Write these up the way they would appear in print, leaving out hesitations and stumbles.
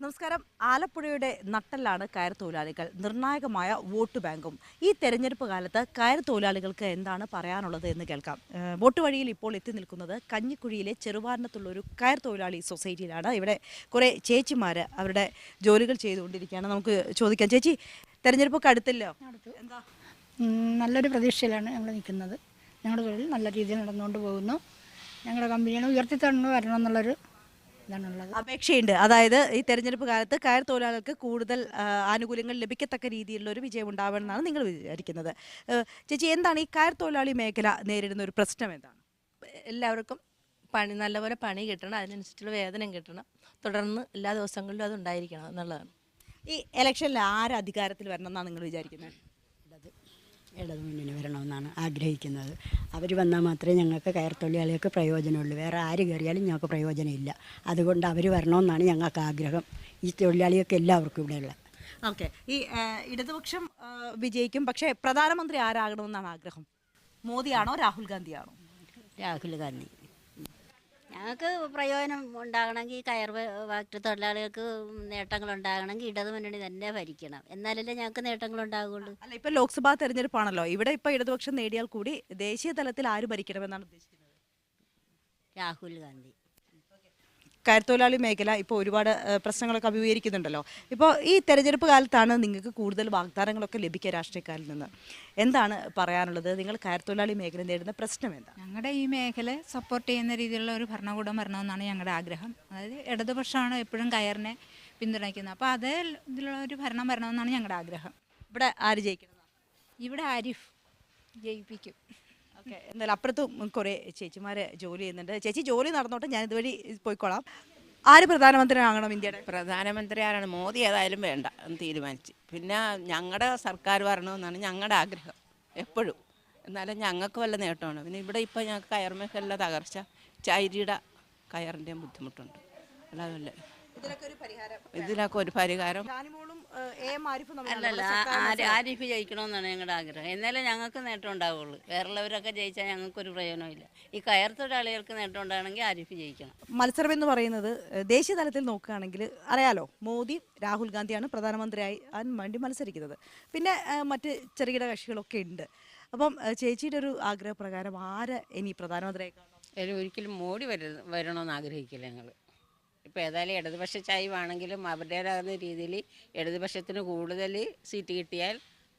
നമസ്കാരം. ആലപ്പുഴയുടെ നട്ടെല്ലാണ് കയർ തൊഴിലാളികൾ. നിർണായകമായ വോട്ട് ബാങ്കും. ഈ തെരഞ്ഞെടുപ്പ് കാലത്ത് കയർ തൊഴിലാളികൾക്ക് എന്താണ് പറയാനുള്ളത് എന്ന് കേൾക്കാം. വോട്ട് വഴിയിൽ ഇപ്പോൾ എത്തി നിൽക്കുന്നത് കഞ്ഞിക്കുഴിയിലെ ചെറുവാരണത്തുള്ള ഒരു കയർ തൊഴിലാളി സൊസൈറ്റിയിലാണ്. ഇവിടെ കുറേ ചേച്ചിമാർ അവരുടെ ജോലികൾ ചെയ്തുകൊണ്ടിരിക്കുകയാണ്. നമുക്ക് ചോദിക്കാം. ചേച്ചി, തെരഞ്ഞെടുപ്പൊക്കെ അടുത്തല്ലോ, എന്താ? നല്ലൊരു പ്രതീക്ഷയിലാണ് ഞങ്ങൾ നിൽക്കുന്നത്. ഞങ്ങളുടെ തൊഴിൽ നല്ല രീതിയിൽ നടന്നുകൊണ്ട് പോകുന്നു. ഞങ്ങളുടെ കമ്പനിയാണ് ഉയർത്തിത്തന്നു വരണം എന്നുള്ളൊരു ഇതാണുള്ളത്. അപേക്ഷയുണ്ട്. അതായത് ഈ തെരഞ്ഞെടുപ്പ് കാലത്ത് കയർ തൊഴിലാളികൾക്ക് കൂടുതൽ ആനുകൂല്യങ്ങൾ ലഭിക്കത്തക്ക രീതിയിലുള്ള ഒരു വിജയം ഉണ്ടാവണമെന്നാണ് നിങ്ങൾ വിചാരിക്കുന്നത്. ചേച്ചി, എന്താണ് ഈ കയർ തൊഴിലാളി മേഖല നേരിടുന്ന ഒരു പ്രശ്നം? എന്താണ്? എല്ലാവർക്കും നല്ലപോലെ പണി കിട്ടണം, അതിനനുസരിച്ചുള്ള വേതനം കിട്ടണം, തുടർന്ന് എല്ലാ ദിവസങ്ങളിലും അത് ഉണ്ടായിരിക്കണം എന്നുള്ളതാണ്. ഈ ഇലക്ഷനിൽ ആര് അധികാരത്തിൽ വരണം എന്നാണ് നിങ്ങൾ വിചാരിക്കുന്നത്? ഇടതു മുന്നണി വരണമെന്നാണ് ആഗ്രഹിക്കുന്നത്. അവർ വന്നാൽ മാത്രമേ ഞങ്ങൾക്ക് കയർ തൊഴിലാളികൾക്ക് പ്രയോജനമുള്ളൂ. വേറെ ആര് കയറിയാലും ഞങ്ങൾക്ക് പ്രയോജനമില്ല. അതുകൊണ്ട് അവർ വരണമെന്നാണ് ഞങ്ങൾക്ക് ആഗ്രഹം. ഈ തൊഴിലാളികൾക്ക് എല്ലാവർക്കും ഇവിടെയുള്ള. ഓക്കെ. ഈ ഇടതുപക്ഷം വിജയിക്കും, പക്ഷേ പ്രധാനമന്ത്രി ആരാകണമെന്നാണ് ആഗ്രഹം? മോദിയാണോ രാഹുൽ ഗാന്ധിയാണോ? രാഹുൽ ഗാന്ധി. ഞങ്ങൾക്ക് പ്രയോജനം ഉണ്ടാകണമെങ്കിൽ കയർ ഫാക്ടറി തൊഴിലാളികൾക്ക് നേട്ടങ്ങൾ ഉണ്ടാകണമെങ്കിൽ ഇടതു മുന്നണി തന്നെ ഭരിക്കണം, എന്നാലല്ലേ ഞങ്ങൾക്ക് നേട്ടങ്ങൾ ഉണ്ടാകുള്ളൂ. അല്ല, ഇപ്പം ലോക്സഭാ തെരഞ്ഞെടുപ്പാണല്ലോ. ഇവിടെ ഇപ്പം ഇടതുപക്ഷം നേടിയാൽ കൂടി ദേശീയ തലത്തിൽ ആര് ഭരിക്കണമെന്നാണ് ഉദ്ദേശിക്കുന്നത്? രാഹുൽ ഗാന്ധി. കയർ തൊഴിലാളി മേഖല ഇപ്പോൾ ഒരുപാട് പ്രശ്നങ്ങളൊക്കെ അഭിമുഖീകരിക്കുന്നുണ്ടല്ലോ. ഇപ്പോൾ ഈ തെരഞ്ഞെടുപ്പ് കാലത്താണ് നിങ്ങൾക്ക് കൂടുതൽ വാഗ്ദാനങ്ങളൊക്കെ ലഭിക്കുക രാഷ്ട്രീയക്കാരിൽ നിന്ന്. എന്താണ് പറയാനുള്ളത്? നിങ്ങൾ കയർ തൊഴിലാളി മേഖല നേരിടുന്ന പ്രശ്നം എന്താണ്? ഞങ്ങളുടെ ഈ മേഖല സപ്പോർട്ട് ചെയ്യുന്ന രീതിയിലുള്ള ഒരു ഭരണകൂടം വരണമെന്നാണ് ഞങ്ങളുടെ ആഗ്രഹം. അതായത് ഇടതുപക്ഷമാണ് എപ്പോഴും കയറിനെ പിന്തുണയ്ക്കുന്നത്. അപ്പോൾ അതേ ഇതിലുള്ള ഒരു ഭരണം വരണമെന്നാണ് ഞങ്ങളുടെ ആഗ്രഹം. ഇവിടെ ആര് ജയിക്കണം? ഇവിടെ ആരിഫ് ജയിപ്പിക്കും. ഓക്കെ. എന്തായാലും അപ്പുറത്തും കുറേ ചേച്ചിമാർ ജോലി ചെയ്യുന്നുണ്ട്. ചേച്ചി, ജോലി നടന്നോട്ടെ, ഞാൻ ഇതുവഴി പോയിക്കോളാം. ആര് പ്രധാനമന്ത്രി ആകണം ഇന്ത്യയുടെ? പ്രധാനമന്ത്രി ആരാണ്? മോദി ഏതായാലും വേണ്ട എന്ന് തീരുമാനിച്ച്. പിന്നെ ഞങ്ങളുടെ സർക്കാർ വരണമെന്നാണ് ഞങ്ങളുടെ ആഗ്രഹം എപ്പോഴും. എന്നാലും ഞങ്ങൾക്ക് വല്ല നേട്ടമാണ്. പിന്നെ ഇവിടെ ഇപ്പോൾ ഞങ്ങൾക്ക് കയർ മേഖല തകർച്ച, ചൈരിയുടെ കയറിൻ്റെയും ബുദ്ധിമുട്ടുണ്ട്. അല്ലാതല്ലേ ഇതിലൊക്കെ ഒരു പരിഹാരം. അല്ലല്ല, ആരിഫ് ജയിക്കണമെന്നാണ് ഞങ്ങളുടെ ആഗ്രഹം. എന്നാലേ ഞങ്ങൾക്ക് നേട്ടം ഉണ്ടാവുള്ളൂ. വേറുള്ളവരൊക്കെ ജയിച്ചാൽ ഞങ്ങൾക്കൊരു പ്രയോജനമില്ല. ഈ കയർ തൊഴിലാളികൾക്ക് നേട്ടം ഉണ്ടാകണമെങ്കിൽ ആരിഫ് ജയിക്കണം. മത്സരം എന്ന് പറയുന്നത് ദേശീയ തലത്തിൽ നോക്കുകയാണെങ്കിൽ അറിയാലോ, മോദി രാഹുൽ ഗാന്ധിയാണ് പ്രധാനമന്ത്രിയായി വേണ്ടി മത്സരിക്കുന്നത്. പിന്നെ മറ്റ് ചെറുകിട കക്ഷികളൊക്കെ ഉണ്ട്. അപ്പം ചേച്ചിയുടെ ഒരു ആഗ്രഹപ്രകാരം ആര് ഇനി പ്രധാനമന്ത്രിയായി കാണും? ഒരിക്കലും മോഡി വരണമെന്ന് ആഗ്രഹിക്കില്ല ഞങ്ങൾ. ഇപ്പോൾ ഏതായാലും ഇടതുപക്ഷ ചായ്വാണെങ്കിലും അവരുടേതാകുന്ന രീതിയിൽ ഇടതുപക്ഷത്തിന് കൂടുതൽ സീറ്റ് കിട്ടിയാൽ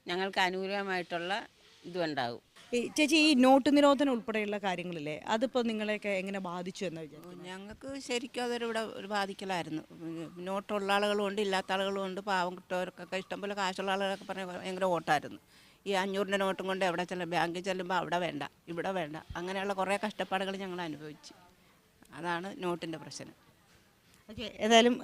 ഞങ്ങൾക്ക് അനുകൂലമായിട്ടുള്ള ഇതുണ്ടാകും. ചേച്ചി, ഈ നോട്ട് നിരോധനം ഉൾപ്പെടെയുള്ള കാര്യങ്ങളില്ലേ, അതിപ്പോൾ നിങ്ങളെയൊക്കെ എങ്ങനെ ബാധിച്ചു എന്ന് വിചാരിച്ചു? ഞങ്ങൾക്ക് ശരിക്കും അതൊരു ഇവിടെ ഒരു ബാധിക്കലായിരുന്നു. നോട്ടുള്ള ആളുകളും ഉണ്ട്, ഇല്ലാത്ത ആളുകളും ഉണ്ട്. പാവം കിട്ടുന്നവർക്കൊക്കെ ഇഷ്ടംപോലെ കാശുള്ള ആളുകളൊക്കെ പറഞ്ഞാൽ ഭയങ്കര വോട്ടായിരുന്നു. ഈ 500 നോട്ടും കൊണ്ട് എവിടെ ബാങ്കിൽ ചെല്ലുമ്പോൾ അവിടെ വേണ്ട, ഇവിടെ വേണ്ട, അങ്ങനെയുള്ള കുറേ കഷ്ടപ്പാടുകൾ ഞങ്ങൾ അനുഭവിച്ചു. അതാണ് നോട്ടിൻ്റെ പ്രശ്നം. ഓക്കെ. ഏതായാലും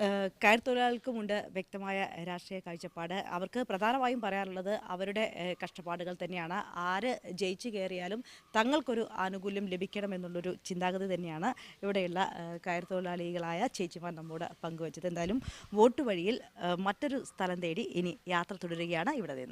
കയർ തൊഴിലാളികൾക്കുമുണ്ട് വ്യക്തമായ രാഷ്ട്രീയ കാഴ്ചപ്പാട്. അവർക്ക് പ്രധാനമായും പറയാനുള്ളത് അവരുടെ കഷ്ടപ്പാടുകൾ തന്നെയാണ്. ആര് ജയിച്ചു കയറിയാലും തങ്ങൾക്കൊരു ആനുകൂല്യം ലഭിക്കണമെന്നുള്ളൊരു ചിന്താഗതി തന്നെയാണ് ഇവിടെയുള്ള കയർ തൊഴിലാളികളായ ചേച്ചിമാർ നമ്മോട് പങ്കുവച്ചത്. എന്തായാലും വോട്ട് വഴിയിൽ മറ്റൊരു സ്ഥലം തേടി ഇനി യാത്ര തുടരുകയാണ് ഇവിടെ നിന്ന്.